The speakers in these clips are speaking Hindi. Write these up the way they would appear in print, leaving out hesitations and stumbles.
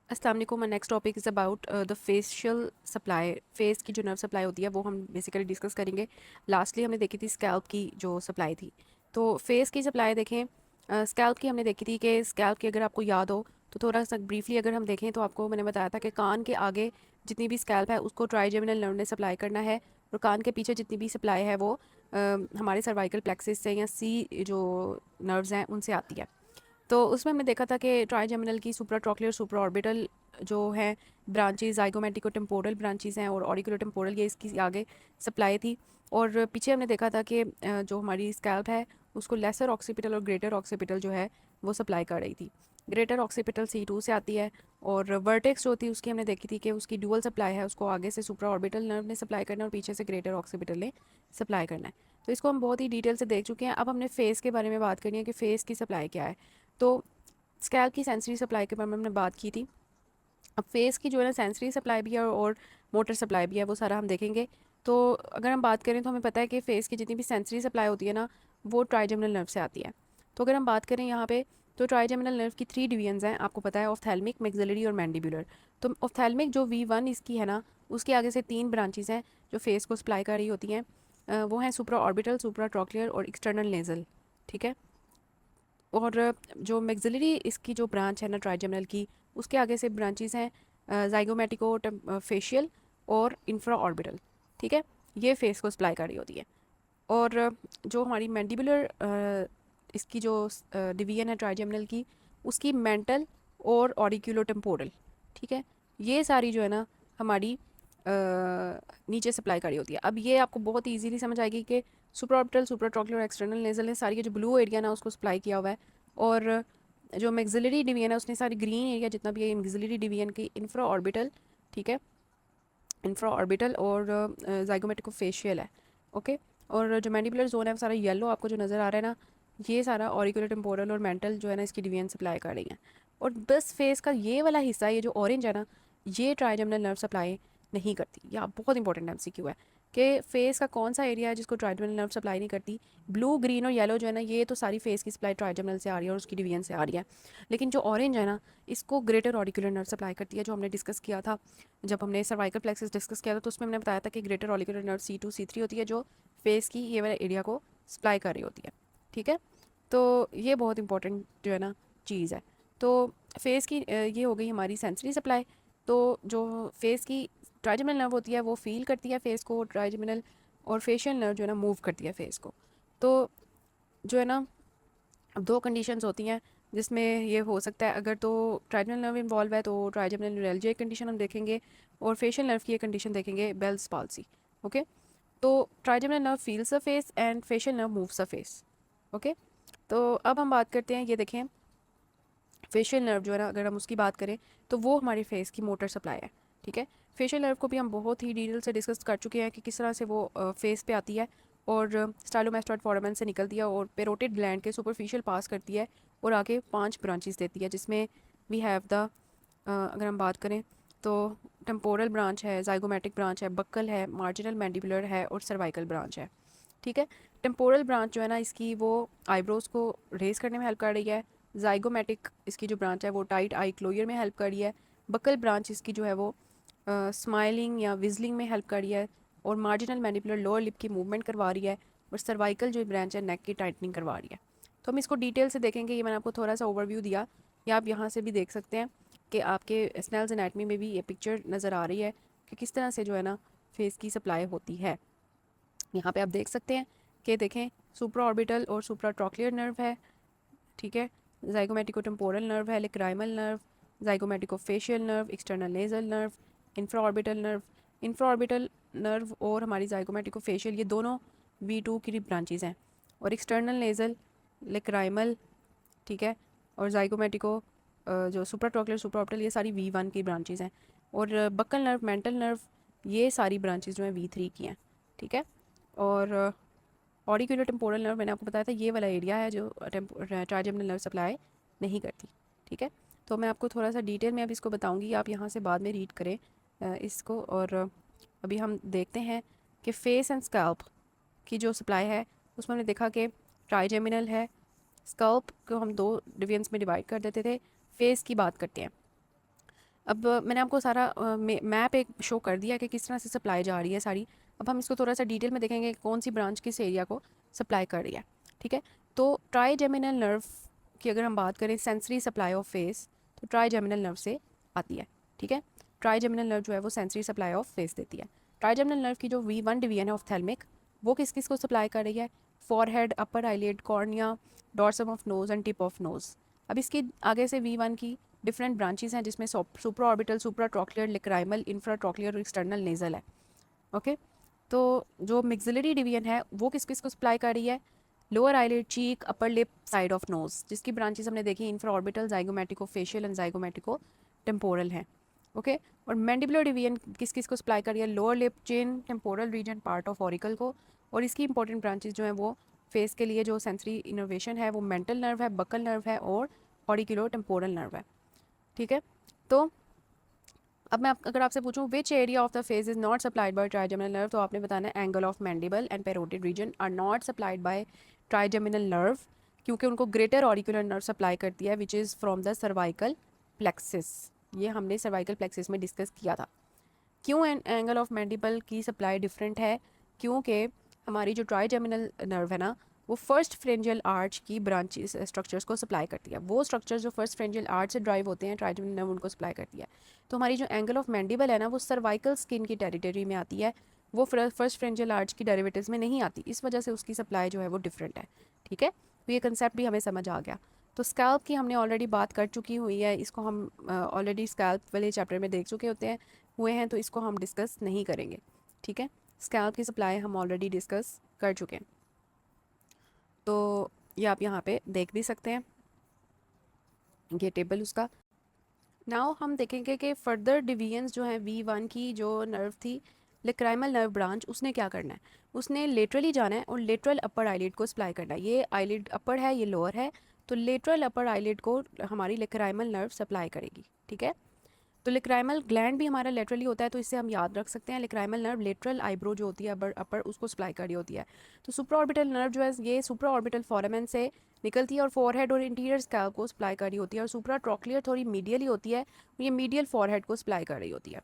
अस्सलाम वालेकुम। Next topic is about the facial supply. Face की जो नर्व सप्लाई होती है वो हम बेसिकली डिस्कस करेंगे। लास्टली हमने देखी थी स्कैल्प की जो सप्लाई थी। तो फेस की सप्लाई देखें, स्कैल्प की हमने देखी थी कि स्कैल्प की अगर आपको याद हो तो थोड़ा सा ब्रीफली अगर हम देखें तो आपको मैंने बताया था कि कान के आगे जितनी भी स्कैल्प है उसको ट्राइजेमिनल नर्व ने सप्लाई करना है, और कान के पीछे जितनी भी सप्लाई है वो हमारे सर्वाइकल प्लेक्सिस से या सी जो नर्व्स हैं उनसे आती है। तो उसमें हमने देखा था कि ट्राइजेमिनल की सुप्राट्रॉक्लियर सुप्रा ऑर्बिटल जो है ब्रांचेस ज़ाइगोमेटिको टेम्पोरल ब्रांचेस हैं, और ऑरिकुलो टेम्पोरल ये इसकी आगे सप्लाई थी। और पीछे हमने देखा था कि जो हमारी स्कैल्प है उसको लेसर ऑक्सीपिटल और ग्रेटर ऑक्सीपिटल जो है वो सप्लाई कर रही थी। ग्रेटर ऑक्सीपिटल C2 से आती है, और वर्टेक्स जो थी उसकी हमने देखी थी कि उसकी ड्यूअल सप्लाई है, उसको आगे से सुप्रा ऑर्बिटल नर्व ने सप्लाई करना है और पीछे से ग्रेटर ऑक्सीपिटल ने सप्लाई करना है। तो इसको हम बहुत ही डिटेल से देख चुके हैं। अब हमने फेस के बारे में बात करनी है कि फेस की सप्लाई क्या है। तो स्कैल्प की सेंसरी सप्लाई के बारे में हमने बात की थी। अब फेस की जो है ना सेंसरी सप्लाई भी है और मोटर सप्लाई भी है, वो सारा हम देखेंगे। तो अगर हम बात करें तो हमें पता है कि फेस की जितनी भी सेंसरी सप्लाई होती है ना वो ट्राइजेमिनल नर्व से आती है। तो अगर हम बात करें यहाँ पे तो ट्राइजेमिनल नर्व की 3 डिवीजन्स हैं, आपको पता है, ऑफ्थैल्मिक, मैक्सिलरी और मैंडिबुलर। तो ऑफ्थैल्मिक जो V1 इसकी है ना उसके आगे से 3 ब्रांचेस हैं जो फेस को सप्लाई कर रही होती हैं। वो हैं सुप्रा ऑर्बिटल, सुप्रा ट्रॉक्लियर और एक्सटर्नल नेजल। ठीक है। और जो मैक्सिलरी इसकी जो ब्रांच है ना ट्राइजेमिनल की, उसके आगे से ब्रांचेस हैं जाइगोमेटिको फेशियल और इंफ्रा ऑर्बिटल। ठीक है। ये फेस को सप्लाई कर रही होती है। और जो हमारी मैंडिबुलर इसकी जो डिवीजन है ट्राइजेमिनल की, उसकी मेंटल और ऑरिक्यूलो टेम्पोरल। ठीक है। ये सारी जो है ना हमारी नीचे सप्लाई करी होती है। अब ये आपको बहुत ईजीली समझ आएगी कि सुप्राऑर्बिटल, सुप्राट्रॉक्युलर, एक्सटर्नल नेजल ने सारी ये जो ब्लू एरिया ना उसको सप्लाई किया हुआ है, और जो मैक्सिलरी डिवीजन है उसने सारी ग्रीन एरिया जितना भी है मैक्सिलरी डिवीजन की इंफ्रा ऑर्बिटल। ठीक है। इंफ्रा ऑर्बिटल और जाइगोमेटिकोफेशियल है। ओके। और जो मैंडिबुलर जोन है वो सारा येलो आपको जो नज़र आ रहा है ना, ये सारा ऑरिकुलर टेम्पोरल और मेंटल जो है ना इसकी डिवीजन सप्लाई कर रही है। और बस फेस का ये वाला हिस्सा, ये जो ऑरेंज है ना, ये ट्राइजेमिनल नर्व सप्लाई नहीं करती। यह बहुत इंपॉर्टेंट MCQ है कि फेस का कौन सा एरिया है जिसको ट्राइजेमिनल नर्व सप्लाई नहीं करती। ब्लू, ग्रीन और येलो जो है ना ये तो सारी फेस की सप्लाई ट्राइजेमिनल से आ रही है और उसकी डिवीजन से आ रही है। लेकिन जो ऑरेंज है ना इसको ग्रेटर ऑरिकुलर नर्व सप्लाई करती है, जो हमने डिस्कस किया था जब हमने सर्वाइकल प्लेक्सस डिस्कस किया था। तो उसमें हमने बताया था कि ग्रेटर ऑलिकुलर नर्व C2 C3 होती है जो फेस की ये वाले एरिया को सप्लाई कर रही होती है। ठीक है। तो ये बहुत इंपॉर्टेंट जो है ना चीज़ है। तो फेस की ये हो गई हमारी सेंसरी सप्लाई। तो जो फेस की ट्राइजेमिनल नर्व होती है वो फील करती है फेस को ट्राइजेमिनल, और फेशियल नर्व जो है ना मूव करती है फेस को। तो जो है ना अब दो कंडीशंस होती हैं जिसमें ये हो सकता है। अगर तो ट्राइजेमिनल नर्व इन्वॉल्व है तो ट्राइजेमिनल न्यूरैल्जिया कंडीशन हम देखेंगे, और फेशियल नर्व की ये कंडीशन देखेंगे बेल्स पाल्सी। ओके। तो trigeminal nerve feels the face and facial nerve moves the face. Okay. तो अब हम बात करते हैं, ये देखें फेशियल नर्व जो है ना अगर हम उसकी बात करें तो वो हमारे फेस की मोटर सप्लाई है। ठीक है। फेशियल नर्व को भी हम बहुत ही डिटेल से डिस्कस कर चुके हैं कि किस तरह से वो फेस पे आती है, और स्टाइलोमेस्टॉइड फोरामेन से निकलती है और पेरोटिड ग्लैंड के सुपरफिशियल पास करती है और आगे 5 ब्रांचेस देती है, जिसमें वी हैव द अगर हम बात करें तो टेम्पोरल ब्रांच है, जाइगोमेटिक ब्रांच है, बक्कल है, मार्जिनल मैंडिबुलर है और सर्वाइकल ब्रांच है। ठीक है। टेम्पोरल ब्रांच जो है ना इसकी वो आईब्रोज को रेज करने में हेल्प कर रही है। जाइगोमेटिक इसकी जो ब्रांच है वो टाइट आई क्लोयर में हेल्प कर रही है। बकल ब्रांच इसकी जो है वो स्माइलिंग या विजलिंग में हेल्प कर रही है, और मार्जिनल मैनिपुलर लोअर लिप की मूवमेंट करवा रही है, और सर्वाइकल जो ब्रांच है नेक की टाइटनिंग करवा रही है। तो हम इसको डिटेल से देखेंगे। ये मैंने आपको थोड़ा सा ओवरव्यू दिया, या आप यहाँ से भी देख सकते हैं कि आपके स्नेल्स एनाटमी में भी ये पिक्चर नज़र आ रही है कि किस तरह से जो है ना फेस की सप्लाई होती है। यहाँ पे आप देख सकते हैं कि देखें सुप्रा ऑर्बिटल और सुप्रा ट्रॉक्लियर नर्व है। ठीक है। जाइगोमेटिको टेम्पोरल नर्व है, lacrimal nerve, zygomatico facial nerve, external nasal nerve, infra orbital nerve. Infra orbital nerve और हमारी जाइगोमेटिको फेशियल ये दोनों V2 की ब्रांचेज हैं, और एक्सटर्नल नेजल, लेक्राइमल, ठीक है, और जाइगोमेटिको जो सुप्राट्रॉक्युलर सुप्राऑर्बिटल ये सारी V1 की ब्रांचेज हैं, और बक्कल नर्व, मेंटल नर्व ये सारी ब्रांचेज जो हैं V3 की हैं। ठीक है। और ऑरिक्यूलर टेम्पोरल नर्व मैंने आपको बताया था ये वाला एरिया है जो ट्राइजेमिनल नर्व सप्लाई नहीं करती। ठीक है। तो मैं आपको थोड़ा सा डिटेल में अब इसको बताऊंगी, आप यहाँ से बाद में रीड करें इसको। और अभी हम देखते हैं कि फेस एंड स्कैल्प की जो सप्लाई है उसमें हमने देखा कि ट्राइजेमिनल है। स्कल्प को हम 2 डिवीजन्स में डिवाइड कर देते थे। फेस की बात करते हैं। अब मैंने आपको सारा मैप एक शो कर दिया कि किस तरह से सप्लाई जा रही है सारी। अब हम इसको थोड़ा सा डिटेल में देखेंगे कि कौन सी ब्रांच किस एरिया को सप्लाई कर रही है। ठीक है, तो ट्राइजेमिनल नर्व की अगर हम बात करें सेंसरी सप्लाई ऑफ फेस, तो ट्राइजेमिनल नर्व से आती है। ठीक है, ट्राइजेमिनल नर्व जो है वो सेंसरी सप्लाई ऑफ फेस देती है। ट्राइजेमिनल नर्व की जो V1 डिवीजन है ऑफ्थेल्मिक, वो किस किस को सप्लाई कर रही है? Forehead, upper eyelid, cornea, dorsum of nose and tip of nose. अब इसकी आगे से V1 की डिफरेंट ब्रांचेस हैं जिसमें सुप्रा ऑर्बिटल, सुप्रा ट्रॉक्लियर, लिक्राइमल, इंफ्रा ट्रॉक्लियर और एक्सटर्नल नेजल है। ओके, तो जो मिक्सिलरी डिवीजन है वो किस किस को सप्लाई कर रही है? Lower eyelid, cheek, upper lip, side of nose, जिसकी ब्रांचेस हमने देखी infra orbital, zygomatico facial and zygomatico temporal है। ओके, और मैंडिबुलर डिवीजन किस किस को सप्लाई कर रही है? Lower lip, chin, temporal region, part of auricle को। और इसकी इंपॉर्टेंट ब्रांचेस जो हैं वो फेस के लिए जो सेंसरी इनोवेशन है वो मेंटल नर्व है, बकल नर्व है और ऑरिकुलो टेम्पोरल नर्व है। ठीक है, तो अब मैं अगर आपसे पूछूं which area of the face is not supplied by trigeminal nerve, तो आपने बताना है angle of mandible and parotid region are not supplied by trigeminal nerve, क्योंकि उनको ग्रेटर ऑरिकुलर नर्व सप्लाई करती है which is from the cervical plexus. ये हमने सर्वाइकल प्लेक्सिस में डिस्कस किया था। क्यों एंगल ऑफ मैंडिबल की सप्लाई डिफरेंट है? क्योंकि हमारी जो ट्राइजेमिनल नर्व है ना, वो फर्स्ट फ्रेंजियल आर्च की ब्रांचेस स्ट्रक्चर्स को सप्लाई करती है। वो स्ट्रक्चर्स जो फर्स्ट फ्रेंजियल आर्च से ड्राइव होते हैं, ट्राइजेमिनल नर्व उनको सप्लाई करती है। तो हमारी जो एंगल ऑफ मैंडिबल है ना, वो सर्वाइकल स्किन की टेरिटरी में आती है, वो फर्स्ट फ्रेंजियल आर्च की डेरिवेटिव्स में नहीं आती। इस वजह से उसकी सप्लाई जो है वो डिफरेंट है। ठीक है, तो ये कंसेप्ट भी हमें समझ आ गया। तो स्कैल्प की हमने ऑलरेडी बात कर चुकी हुई है, इसको हम ऑलरेडी स्कैल्प वाले चैप्टर में देख चुके होते हैं हुए हैं, तो इसको हम डिस्कस नहीं करेंगे। ठीक है, स्कैल्प की सप्लाई हम ऑलरेडी डिस्कस कर चुके हैं, तो ये आप यहाँ पे देख भी सकते हैं, ये टेबल उसका। नाउ हम देखेंगे कि फर्दर डिवीजन्स जो हैं V1 की जो नर्व थी, लेक्राइमल नर्व ब्रांच, उसने क्या करना है? उसने लेटरली जाना है और लेटरल अपर आईलिड को सप्लाई करना है। ये आईलिड अपर है, ये लोअर है, तो लेटरल अपर आईलिड को हमारी लेक्राइमल नर्व सप्लाई करेगी। ठीक है, तो लेक्राइमल ग्लैंड भी हमारा लेटरली होता है, तो इससे हम याद रख सकते हैं लेक्राइमल नर्व लेटरल आईब्रो जो होती है अपर उसको सप्लाई कर रही होती है। तो सुप्रा ऑर्बिटल नर्व जो है ये सुप्रा ऑर्बिटल फोरामेन से निकलती है और फोरहेड और इंटीरियर स्कैल्प को सप्लाई कर रही होती है। और सुप्रा ट्रॉक्लियर थोड़ी मीडियल ही होती है, ये मीडियल फोरहेड को सप्लाई कर रही होती है।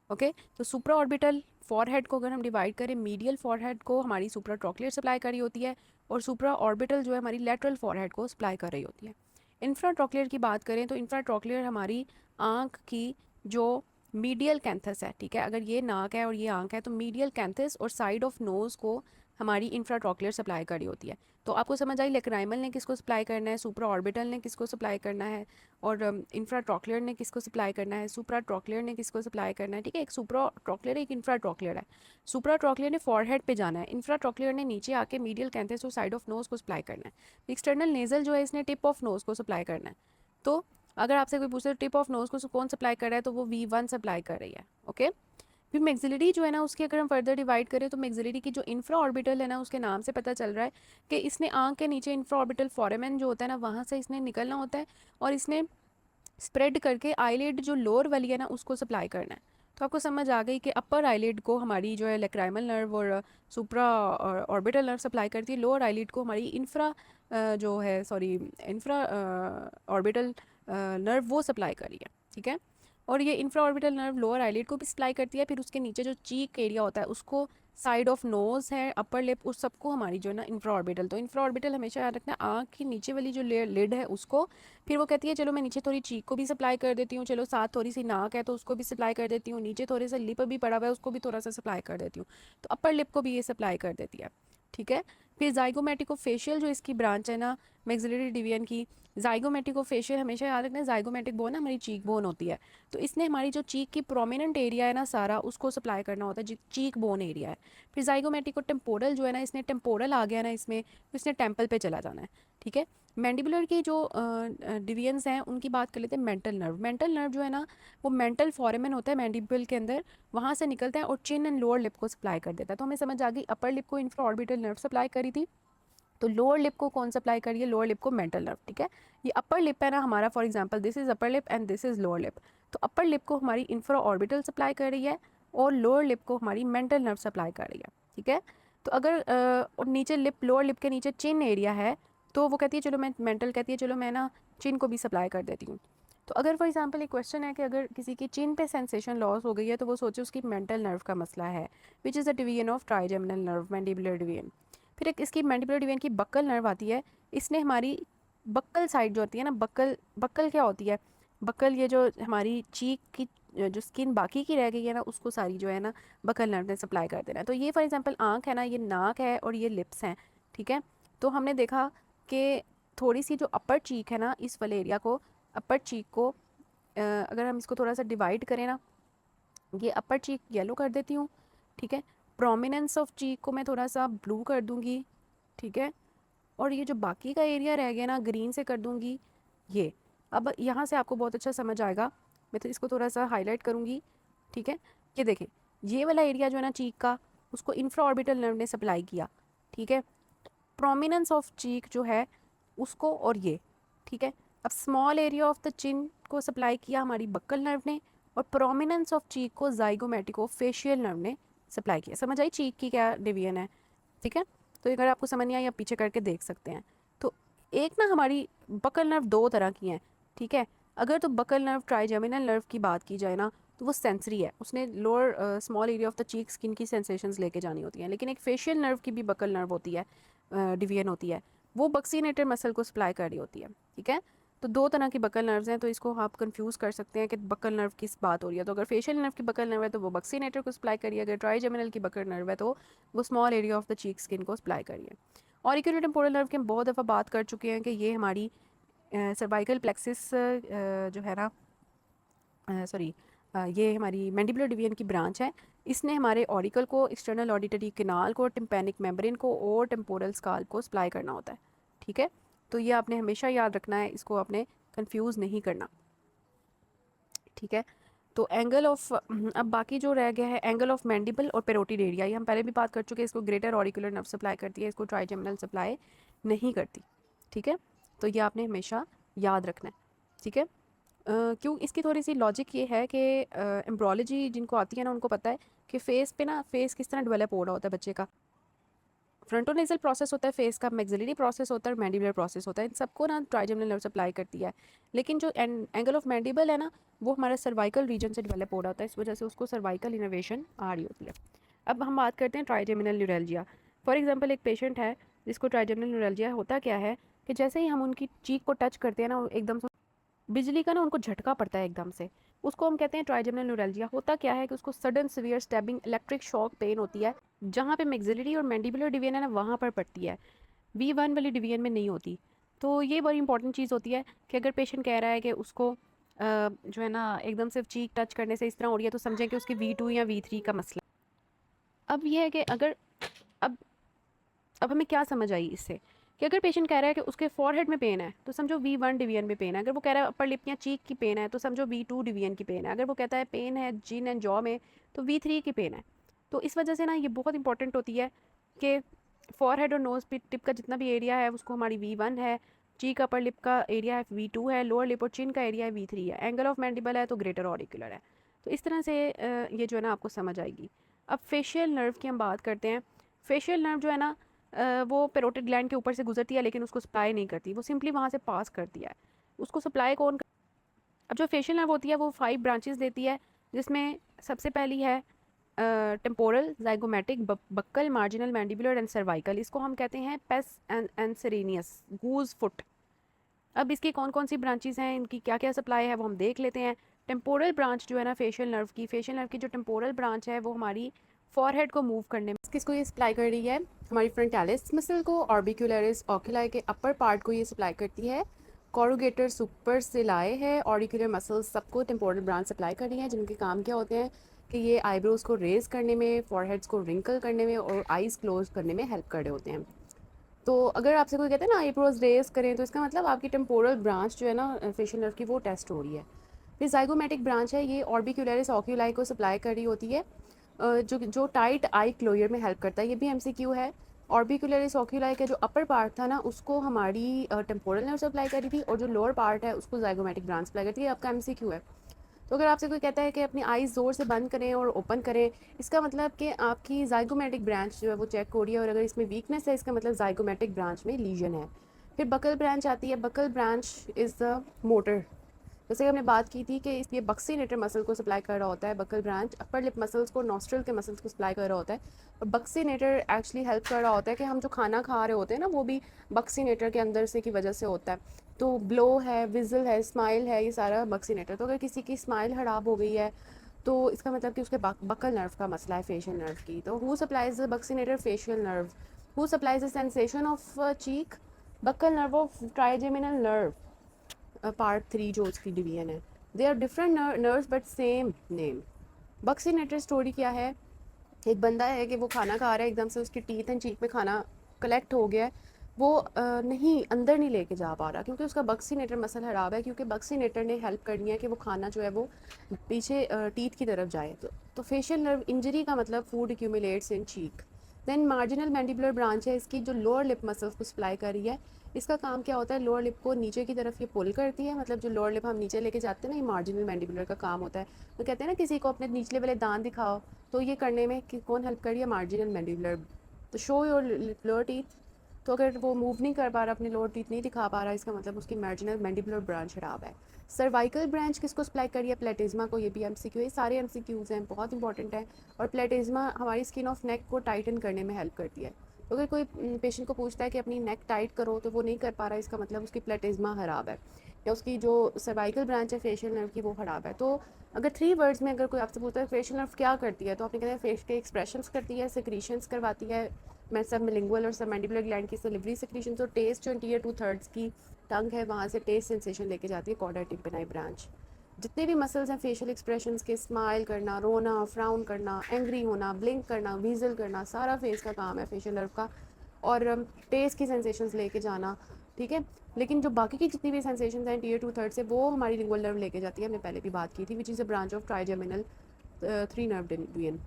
ओके, तो सुप्रा ऑर्बिटल फॉरहेड को अगर हम डिवाइड करें, मीडियल फॉरहेड को हमारी सुप्रा ट्रॉक्लियर सप्लाई कर रही होती है और सुप्रा ऑर्बिटल जो है हमारी लेटरल फॉरहेड को सप्लाई कर रही होती है। इंफ्रा ट्रॉक्लियर की बात करें तो इंफ्रा ट्रॉक्लियर हमारी आँख की जो मीडियल कैंथस है, ठीक है, अगर ये नाक है और ये आँख है तो मीडियल कैंथस और साइड ऑफ नोज़ को हमारी इंफ्रा ट्रॉक्लियर सप्लाई कर रही होती है। तो आपको समझ आई लेक्राइमल ने किसको सप्लाई करना है, सुप्रा ऑर्बिटल ने किसको सप्लाई करना है, और इंफ्रा ट्रॉक्लियर ने किसको सप्लाई करना है, सुप्रा ट्रॉक्लियर ने किसको सप्लाई करना है। ठीक है, एक सुप्रा ट्रॉक्लियर एक इंफ्रा ट्रॉक्लियर है। सुप्रा ट्रॉक्लियर ने फॉरहेड पे जाना है, इंफ्रा ट्रॉक्लियर ने नीचे आके मीडियल कैंथस और साइड ऑफ नोज को सप्लाई करना है। एक्सटर्नल नेजल जो है इसने टिप ऑफ नोज को सप्लाई करना है। तो अगर आपसे कोई पूछे टिप ऑफ नोज को कौन सप्लाई कर रहा है, तो वो V1 सप्लाई कर रही है। ओके, फिर मैक्सिलरी जो है ना, उसकी अगर हम फर्दर डिवाइड करें तो मैक्सिलरी की जो इंफ्रा ऑर्बिटल है ना, उसके नाम से पता चल रहा है कि इसने आँख के नीचे इंफ्रा ऑर्बिटल फोरामेन जो होता है ना, वहाँ से इसने निकलना होता है और इसने स्प्रेड करके आईलिड जो लोअर वाली है ना उसको सप्लाई करना है। तो आपको समझ आ गई कि अपर आईलिड को हमारी जो है लेक्राइमल नर्व और सुप्रा ऑर्बिटल नर्व सप्लाई करती है, लोअर आईलिड को हमारी इंफ्रा जो है सॉरी इंफ्रा ऑर्बिटल नर्व वो सप्लाई कर रही है। ठीक है, और ये infra orbital nerve lower eyelid को भी सप्लाई करती है, फिर उसके नीचे जो चीक एरिया होता है उसको, साइड ऑफ नोज है, अपर लिप, उस सबको हमारी जो है ना इंफ्रा ऑर्बिटल। तो इंफ्रा ऑर्बिटल हमेशा याद रखना आँख की नीचे वाली जो लिड है उसको, फिर वो कहती है चलो मैं नीचे थोड़ी चीक को भी सप्लाई कर देती हूँ, चलो साथ थोड़ी सी नाक है तो उसको भी सप्लाई कर देती हूँ, नीचे थोड़े सा लिप भी पड़ा हुआ है उसको भी थोड़ा सा सप्लाई कर देती हूँ, तो अपर लिप को भी ये सप्लाई कर देती है। ठीक है, फिर जाइगोमेटिकोफेशियल जो इसकी ब्रांच है ना मैक्सिलरी डिवीजन की, जाइगोमेटिकोफेशियल हमेशा याद रखना है, जाइगोमेटिक बोन हमारी चीक बोन होती है, तो इसने हमारी जो चीक की प्रोमिनेंट एरिया है ना सारा उसको सप्लाई करना होता है, जो चीक बोन एरिया है। फिर जाइगोमेटिको टेम्पोरल जो है ना, इसने टेम्पोरल आ गया ना इसमें, तो इसने टेम्पल पे चला जाना है। ठीक है, मैंडिबुलर की जो डिवीजन्स हैं उनकी बात कर लेते हैं। मेंटल नर्व, मेंटल नर्व जो है ना वो मेंटल फोरामेन होता है मैंडिबल के अंदर, वहाँ से निकलता है और चिन एंड लोअर लिप को सप्लाई कर देता है। तो हमें समझ आ गई अपर लिप को इंफ्रा ऑर्बिटल नर्व सप्लाई करी थी, तो लोअर लिप को कौन सप्लाई करी है, लोअर लिप को मेंटल नर्व। ठीक है, ये अपर लिप है ना हमारा, for example this is upper lip and this is lower lip, तो अपर लिप को हमारी इंफ्रा ऑर्बिटल सप्लाई कर रही है और लोअर लिप को हमारी मेंटल नर्व सप्लाई कर रही है। ठीक है, तो अगर और नीचे लिप, लोअर लिप के नीचे चिन एरिया है, तो वो कहती है चलो मैं मेंटल कहती है चलो मैं ना चिन को भी सप्लाई कर देती हूँ। तो अगर फॉर एग्जांपल एक क्वेश्चन है कि अगर किसी की चिन पे सेंसेशन लॉस हो गई है तो वो सोचे उसकी मेंटल नर्व का मसला है, which is the division of trigeminal nerve, mandibular division. फिर एक इसकी मैंडिबुलर डिवीजन की बक्कल नर्व आती है, इसने हमारी बक्कल साइड जो होती है ना, बक्कल बक्कल क्या होती है, बक्कल ये जो हमारी चीक की जो स्किन बाकी की रह गई है ना, उसको सारी जो है ना बक्कल नर्व ने सप्लाई कर देना है। तो ये फॉर एग्जांपल आँख है ना, ये नाक है और ये लिप्स हैं, ठीक है। तो हमने देखा कि थोड़ी सी जो अपर चीक है ना, इस वाले एरिया को, अपर चीक को अगर हम इसको थोड़ा सा डिवाइड करें ना, ये अपर चीक येलो कर देती हूँ, ठीक है। प्रोमिनेंस ऑफ चीक को मैं थोड़ा सा ब्लू कर दूँगी, ठीक है। और ये जो बाकी का एरिया रह गया ना, ग्रीन से कर दूँगी ये। अब यहाँ से आपको बहुत अच्छा समझ आएगा, मैं तो इसको थोड़ा सा हाईलाइट करूँगी, ठीक है। ये देखें, ये वाला एरिया जो है ना चीक का, उसको इंफ्रा ऑर्बिटल नर्व ने सप्लाई किया, ठीक है। प्रोमिनेंस ऑफ चीक जो है उसको, और ये, ठीक है। अब small area of the chin को सप्लाई किया हमारी बक्कल नर्व ने, और प्रोमिनेंस ऑफ चीक को जाइगोमेटिको फेशियल नर्व ने सप्लाई किया। समझ आई चीक की क्या डिवीजन है, ठीक है। तो अगर आपको समझ नहीं आई, आप पीछे करके देख सकते हैं। तो एक ना हमारी बक्कल नर्व दो तरह की हैं, ठीक है। अगर तो बक्कल नर्व ट्राइजेमिनल नर्व की बात की जाए ना, तो वो सेंसरी है, उसने lower small area of the cheek skin की सेंसेशंस लेके जानी होती हैं। लेकिन एक फेशियल नर्व की भी बक्कल नर्व होती है, डिवीजन होती है, वो बक्सीनेटर मसल को सप्लाई कर रही होती है, ठीक है। तो दो तरह की बक्कल नर्व्स हैं, तो इसको आप कंफ्यूज कर सकते हैं कि बक्कल नर्व किस बात हो रही है। तो अगर फेशियल नर्व की बक्कल नर्व है तो वो बक्सीनेटर को सप्लाई करिए, अगर ट्राइजेमिनल की बक्कल नर्व है तो वो small area of the cheek skin को सप्लाई करिए। ऑरिकुलर टेम्पोरल नर्व के हम बहुत दफ़ा बात कर चुके हैं कि ये हमारी सर्वाइकल प्लेक्सिस जो है ना, सॉरी, ये हमारी मैंडिबुलर डिवीजन की ब्रांच है। इसने हमारे ऑरिकल को, एक्सटर्नल ऑडिटरी कैनाल को, टिम्पैनिक मेम्ब्रेन को और टेम्पोरल स्काल्प को सप्लाई करना होता है, ठीक है। तो ये आपने हमेशा याद रखना है, इसको आपने कंफ्यूज नहीं करना, ठीक है। तो एंगल ऑफ अब बाकी जो रह गया है, एंगल ऑफ मैंडिबल और पेरोटिड एरिया, ये हम पहले भी बात कर चुके हैं। इसको ग्रेटर ऑरिकुलर नर्व सप्लाई करती है, इसको ट्राइजेमिनल सप्लाई नहीं करती, ठीक है। तो ये आपने हमेशा याद रखना है, ठीक है। क्यों, इसकी थोड़ी सी लॉजिक ये है कि एम्ब्रोलॉजी जिनको आती है ना, उनको पता है कि फेस पे ना, फेस किस तरह डेवलप हो रहा होता है बच्चे का। फ्रंटोनेजल प्रोसेस होता है फेस का, मैक्सिलरी प्रोसेस होता है, मैंडिबुलर प्रोसेस होता है। इन सबको ना ट्राइजेमिनल नर्व सप्लाई करती है। लेकिन जो एंगल ऑफ मैंडिबल है ना, वो हमारे सर्वाइकल रीजन से डेवलप हो रहा होता है, इस वजह से उसको सर्वाइकल इनोवेशन आ रही होती है। अब हम बात करते हैं ट्राइजेमिनल न्यूरैल्जिया। फॉर एग्जांपल एक पेशेंट है जिसको ट्राइजेमिनल न्यूरैल्जिया, होता क्या है कि जैसे ही हम उनकी चीक को टच करते हैं ना, एकदम से बिजली का ना उनको झटका पड़ता है एकदम से, उसको हम कहते हैं ट्राइजेमिनल न्यूरैल्जिया। होता क्या है कि उसको sudden severe stabbing electric shock pain होती है, जहाँ पे मैक्सिलरी और मैंडिबुलर डिवीजन है ना, वहाँ पर पड़ती है, V1 वाली डिवीजन में नहीं होती। तो ये बड़ी इंपॉर्टेंट चीज़ होती है कि अगर पेशेंट कह रहा है कि उसको जो है ना एकदम से चीक टच करने से इस तरह हो रही है, तो समझें कि उसकी V2 या V3 का मसला है। अब ये है कि अगर अब अब हमें क्या समझ आई इससे, कि अगर पेशेंट कह रहा है कि उसके फॉरहेड में पेन है, तो समझो V1 डिवीजन में पेन है। अगर वो कह रहा है अपर लिप या चीक की पेन है, तो समझो V2 डिवीजन की पेन है। अगर वो कहता है पेन है जिन एंड जॉ में, तो V3 की पेन है। तो इस वजह से ना ये बहुत इंपॉर्टेंट होती है कि फॉरहेड और नोज टिप का जितना भी एरिया है उसको हमारी V1 है, चीक अपर लिप का एरिया है V2 है, लोअर लिप और चिन का एरिया है V3 है, एंगल ऑफ मैंडिबल है तो ग्रेटर ऑरिकुलर है। तो इस तरह से ये जो है ना आपको समझ आएगी। अब फेशियल नर्व की हम बात करते हैं। फेशियल नर्व जो है ना, वो पेरोटिड ग्लैंड के ऊपर से गुजरती है, लेकिन उसको सप्लाई नहीं करती, वो सिंपली वहाँ से पास करती है। उसको सप्लाई कौन अब जो फेशियल नर्व होती है वो 5 ब्रांचेस देती है, जिसमें सबसे पहली है temporal, zygomatic, buccal, marginal, mandibular and cervical. इसको हम कहते हैं pes anserinus, goose foot. अब इसकी कौन कौन सी ब्रांचेस हैं, इनकी क्या क्या सप्लाई है, वो हम देख लेते हैं। टेम्पोरल ब्रांच जो है ना फेशियल नर्व की जो टेम्पोरल ब्रांच है वो हमारी फॉरहेड को मूव करने में किसको ये सप्लाई कर रही है, हमारी फ्रंटालिस मसल को, ऑर्बिक्युलरिस ओकुलाई के अपर पार्ट को ये सप्लाई करती है। कॉरुगेटर सुपरसिलाई है, ऑरिकुलर मसल्स सबको टेम्पोरल ब्रांच सप्लाई कर रही है, जिनके काम क्या होते हैं कि ये आईब्रोज को रेज करने में, फॉरहेड्स को रिंकल करने में और आईज क्लोज करने में हेल्प कर रहे होते हैं। तो अगर आपसे कोई कहता है ना आईब्रोज रेज करें, तो इसका मतलब आपकी टेम्पोरल ब्रांच जो है ना फेशियल नर्व की, वो टेस्ट हो रही है। फिर जाइगोमेटिक ब्रांच है, ये ऑर्बिक्युलरिस ओक्यूलाई को सप्लाई कर रही होती है, जो जो टाइट आई क्लोयर में हेल्प करता है। ये भी MCQ है। ऑर्बिक्युलरिस ओक्यूलाई का जो अपर पार्ट था ना, उसको हमारी टेम्पोरल नर्व सप्लाई करी थी, और जो लोअर पार्ट है उसको जाइगोमेटिक ब्रांच सप्लाई करती है। आपका MCQ है। तो अगर आपसे कोई कहता है कि अपनी आईज ज़ोर से बंद करें और ओपन करें, इसका मतलब कि आपकी जाइगोमेटिक ब्रांच जो है वो चेक हो रही है, और अगर इसमें वीकनेस है, इसका मतलब जाइगोमेटिक ब्रांच में लीजन है। फिर बकल ब्रांच आती है। Buccal branch is the motor, जैसे कि हमने बात की थी कि ये बक्सीनेटर मसल को सप्लाई कर रहा होता है, buccal branch upper lip muscles को, नॉस्ट्रल के मसल्स को सप्लाई कर रहा होता है। और बक्सीनेटर एक्चुअली हेल्प कर रहा होता है कि हम जो खाना खा रहे होते हैं ना, वो भी बक्सीनेटर के अंदर से की वजह से होता है। तो ब्लो है, विजल है, स्माइल है, ये सारा बक्सीनेटर। तो अगर किसी की स्माइल खराब हो गई है तो इसका मतलब कि उसके बकल नर्व का मसला है, फेशियल नर्व की। तो who supplies the buccinator? Facial nerve. Who supplies the sensation of cheek? Buccal nerve of trigeminal nerve, part 3 जो उसकी डिवीजन है। They are different nerves but same name. Buccinator story क्या है? एक बंदा है कि वो खाना खा रहा है, एकदम से उसकी टीथ एंड चीक में खाना कलेक्ट हो गया है। वो नहीं अंदर नहीं लेके जा पा रहा क्योंकि उसका बक्सीनेटर मसल खराब है, क्योंकि बक्सीनेटर ने हेल्प करनी है कि वो खाना जो है वो पीछे टीथ की तरफ जाए। तो फेशियल नर्व इंजरी का मतलब फूड एक्यूमुलेट्स इन चीक। देन मार्जिनल मैंडिबुलर ब्रांच है इसकी, जो लोअर लिप मसल्स को सप्लाई कर रही है। इसका काम क्या होता है? लोअर लिप को नीचे की तरफ ये पुल करती है, मतलब जो लोअर लिप हम नीचे लेके जाते हैं ना, ये मार्जिनल मैंडिबुलर का काम होता है। तो कहते हैं ना किसी को अपने निचले वाले दांत दिखाओ, तो ये करने में कौन हेल्प कर रही है? Marginal mandibular. तो शो योर लोअर टीथ। तो अगर वो मूव नहीं कर पा रहा, अपने लोअर टीथ नहीं दिखा पा रहा, इसका मतलब उसकी मार्जिनल मैंडिबुलर ब्रांच खराब है। सर्वाइकल ब्रांच किसको सप्लाई कर रही है? प्लेटिज्मा को। ये भी एमसीक्यू है, सारे एमसीक्यूज हैं, बहुत इंपॉर्टेंट है। और प्लेटिज्मा हमारी स्किन ऑफ नेक को टाइटन करने में हेल्प करती है। तो अगर कोई पेशेंट को पूछता है कि अपनी नेक टाइट करो तो वो नहीं कर पा रहा है, इसका मतलब उसकी प्लेटिज्मा खराब है, या उसकी जो सर्वाइकल ब्रांच है फेशियल नर्व की वो खराब है। तो अगर 3 वर्ड्स में अगर कोई आपसे पूछता है फेशियल नर्व क्या करती है, तो आपने कहना है फेस के एक्सप्रेशंस करती है, सिक्रीशंस करवाती है, मैं सब लिंगुअल और सब मैंडिबुलर ग्लैंड की सिलिवरी सिक्रीशंस, और टेस्ट जो टीयर 2/3 की टंग है वहाँ से टेस्ट सेंसेशन लेके जाती है कॉर्डा टिम्पेनाई ब्रांच। जितने भी मसल्स हैं फेशियल एक्सप्रेशंस के, स्माइल करना, रोना, फ्राउन करना, एंग्री होना, ब्लिंक करना, विजल करना, सारा फेस का काम है फेशियल नर्व का। और टेस्ट की सेंसेशंस लेके जाना, ठीक है। लेकिन जो बाकी की जितनी भी सेंसेशंस हैं टीयर 2/3 से, वो हमारी लिंगुअल नर्व लेके जाती है, हमने पहले भी बात की थी, which is a branch of trigeminal 3 nerve division.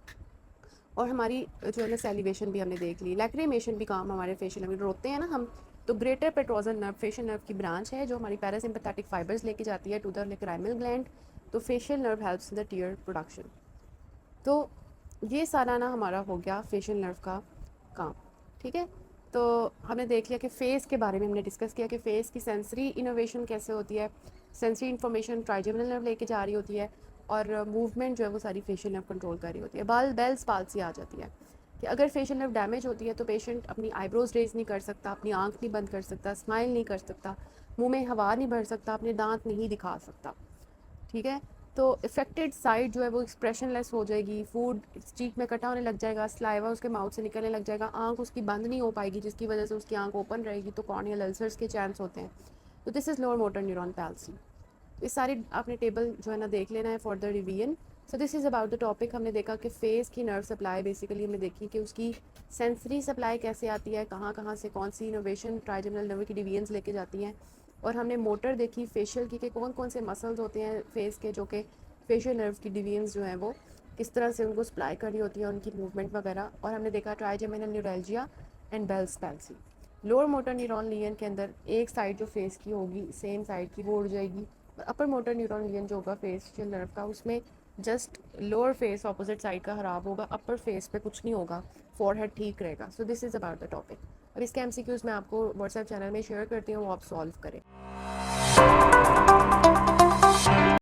और हमारी जो है ना सैलिवेशन भी हमने देख ली, लैक्रिमेशन भी काम हमारे फेशियल नर्व, रोते हैं ना हम, तो greater petrosal nerve facial nerve की ब्रांच है जो हमारी पैरासिम्पैथेटिक फाइबर्स लेके जाती है टू द लैक्राइमल ग्लैंड। तो facial nerve helps in the tear production. तो ये सारा ना हमारा हो गया फेशियल नर्व का काम, ठीक है। तो हमने देख लिया कि फेस के बारे में हमने डिस्कस किया कि फेस की सेंसरी इनोवेशन कैसे होती है, सेंसरी इन्फॉर्मेशन ट्राइजेमिनल नर्व लेके जा रही होती है, और मूवमेंट जो है वो सारी फेशियल नर्व कंट्रोल कर रही होती है। बेल्स पाल्सी आ जाती है कि अगर फेशियल नर्व डैमेज होती है तो पेशेंट अपनी आईब्रोज रेज नहीं कर सकता, अपनी आंख नहीं बंद कर सकता, स्माइल नहीं कर सकता, मुंह में हवा नहीं भर सकता, अपने दांत नहीं दिखा सकता, ठीक है। तो इफेक्टेड साइड जो है वो एक्सप्रेशनलेस हो जाएगी, फूड चीक में कटा होने लग जाएगा, स्लाइवा उसके माउथ से निकलने लग जाएगा, आंख उसकी बंद नहीं हो पाएगी, जिसकी वजह से उसकी आंख ओपन रहेगी, तो कॉर्नियल अल्सर्स के चांस होते हैं। तो this is lower motor neuron palsy. तो इस सारी आपने टेबल जो है ना देख लेना है for the revision. So this is about the topic. हमने देखा कि फेस की नर्व सप्लाई बेसिकली हमने देखी कि उसकी सेंसरी सप्लाई कैसे आती है, कहाँ कहाँ से कौन सी इनोवेशन ट्राइजेमिनल नर्व की डिवीजन्स लेके जाती हैं। और हमने मोटर देखी फेशियल की कि कौन कौन से मसल्स होते हैं फेस के जो कि फेशियल नर्व की डिवीजन्स जो हैं वो किस तरह से उनको सप्लाई कर रही होती है, उनकी मूवमेंट वगैरह। और हमने देखा trigeminal neuralgia and Bell's palsy. Lower motor neuron lesion के अंदर एक साइड जो फेस की होगी सेम साइड की वो उड़ जाएगी, और अपर मोटर न्यूरॉन लियन जो होगा फेशियल नर्व का, उसमें just lower face opposite side का ख़राब होगा, अपर फेस पे कुछ नहीं होगा, फोरहेड ठीक रहेगा। So this is about the topic. अब इसके एमसीक्यूज़ मैं आपको व्हाट्सएप चैनल में शेयर करती हूँ, वो आप सॉल्व करें।